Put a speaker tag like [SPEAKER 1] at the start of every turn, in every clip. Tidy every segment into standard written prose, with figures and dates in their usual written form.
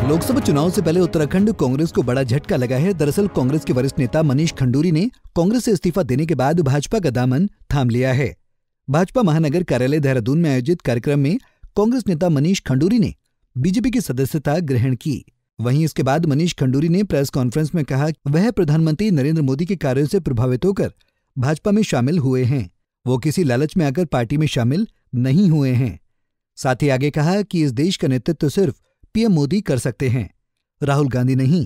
[SPEAKER 1] लोकसभा चुनाव से पहले उत्तराखंड कांग्रेस को बड़ा झटका लगा है। दरअसल कांग्रेस के वरिष्ठ नेता मनीष खंडूरी ने कांग्रेस से इस्तीफा देने के बाद भाजपा का दामन थाम लिया है। भाजपा महानगर कार्यालय देहरादून में आयोजित कार्यक्रम में कांग्रेस नेता मनीष खंडूरी ने बीजेपी की सदस्यता ग्रहण की। वहीं इसके बाद मनीष खंडूरी ने प्रेस कॉन्फ्रेंस में कहा वह प्रधानमंत्री नरेंद्र मोदी के कार्यों से प्रभावित होकर भाजपा में शामिल हुए हैं। वो किसी लालच में आकर पार्टी में शामिल नहीं हुए हैं। साथ ही आगे कहा कि इस देश का नेतृत्व सिर्फ पीएम मोदी कर सकते हैं, राहुल गांधी नहीं।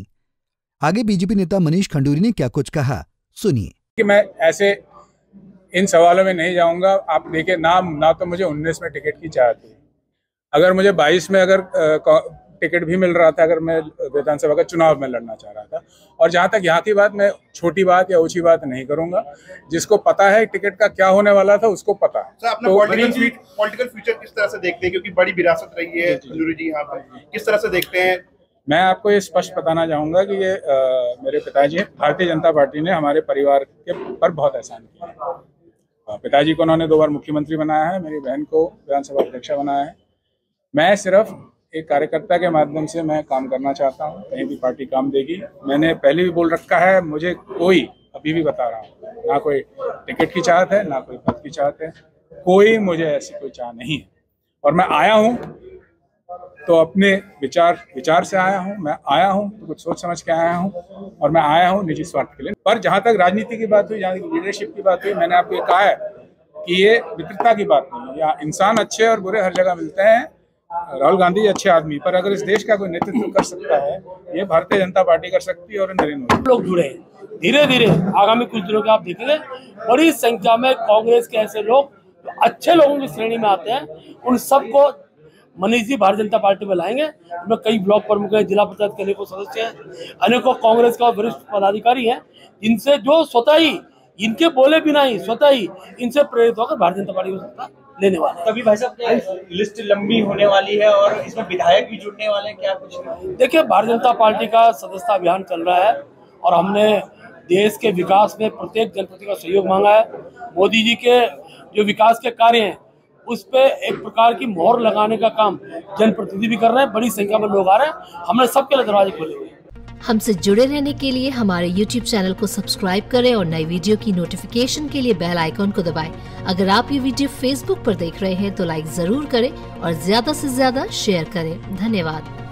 [SPEAKER 1] आगे बीजेपी नेता मनीष खंडूरी ने क्या कुछ कहा, सुनिए।
[SPEAKER 2] कि मैं ऐसे इन सवालों में नहीं जाऊंगा। आप देखिए, ना तो मुझे 19 में टिकट की चाहत थी। अगर मुझे 22 में अगर टिकट भी मिल रहा था, अगर मैं विधानसभा का चुनाव में लड़ना चाह रहा था। और जहां तक यहाँ की बात, मैं छोटी बात या ऊंची बात नहीं करूंगा। जिसको पता है टिकट का क्या होने वाला था उसको पता है।
[SPEAKER 3] सर, अपना पॉलिटिकल फ्यूचर किस तरह से देखते हैं, क्योंकि बड़ी विरासत रही है खंडूरी जी यहाँ पर, किस तरह से देखते हैं?
[SPEAKER 2] मैं आपको ये स्पष्ट बताना चाहूंगा कि ये मेरे पिताजी, भारतीय जनता पार्टी ने हमारे परिवार के पर बहुत एहसान किया। पिताजी को उन्होंने 2 बार मुख्यमंत्री बनाया है, मेरी बहन को विधानसभा अध्यक्ष बनाया है। मैं सिर्फ एक कार्यकर्ता के माध्यम से मैं काम करना चाहता हूं। कहीं भी पार्टी काम देगी। मैंने पहले भी बोल रखा है, मुझे कोई, अभी भी बता रहा हूं, ना कोई टिकट की चाहत है, ना कोई पद की चाहत है। कोई मुझे ऐसी कोई चाह नहीं है। और मैं आया हूं तो अपने विचार से आया हूं। मैं आया हूं तो कुछ सोच समझ के आया हूं, और मैं आया हूं निजी स्वार्थ के लिए। पर जहां तक राजनीति की बात हुई, जहां तक लीडरशिप की बात हुई, मैंने आपको ये कहा है कि ये मित्रता की बात नहीं है। यहाँ इंसान अच्छे और बुरे हर जगह मिलते हैं। राहुल गांधी अच्छे आदमी, पर अगर इस देश का कोई नेतृत्व कर सकता है, ये भारतीय जनता पार्टी कर सकती है। और नरेंद्र मोदी
[SPEAKER 4] लोग जुड़े हैं। धीरे धीरे आगामी कुछ दिनों के आप देखेंगे बड़ी संख्या में कांग्रेस के ऐसे लोग जो अच्छे लोगों की श्रेणी में आते हैं, उन सबको मनीष जी भारतीय जनता पार्टी में लाएंगे। उनमें कई ब्लॉक प्रमुख है, जिला पंचायत के अनेकों सदस्य हैं, अनेकों कांग्रेस का वरिष्ठ पदाधिकारी हैं, जिनसे जो स्वतः ही इनके बोले बिना ही स्वतः ही इनसे प्रेरित होकर भारतीय जनता पार्टी को सत्ता लेने वाले।
[SPEAKER 5] तभी भाई साहब लिस्ट लंबी होने वाली है और इसमें विधायक भी जुड़ने वाले हैं, क्या कुछ?
[SPEAKER 4] देखिए, भारतीय जनता पार्टी का सदस्यता अभियान चल रहा है और हमने देश के विकास में प्रत्येक जनप्रतिनिधि का सहयोग मांगा है। मोदी जी के जो विकास के कार्य हैं उस पे एक प्रकार की मोहर लगाने का काम जनप्रतिनिधि भी कर रहे हैं। बड़ी संख्या में लोग आ रहे हैं। हमने सबके लिए दरवाजे खोले हुए हैं।
[SPEAKER 6] हमसे जुड़े रहने के लिए हमारे YouTube चैनल को सब्सक्राइब करें और नई वीडियो की नोटिफिकेशन के लिए बेल आइकॉन को दबाएं। अगर आप ये वीडियो Facebook पर देख रहे हैं तो लाइक जरूर करें और ज्यादा से ज्यादा शेयर करें। धन्यवाद।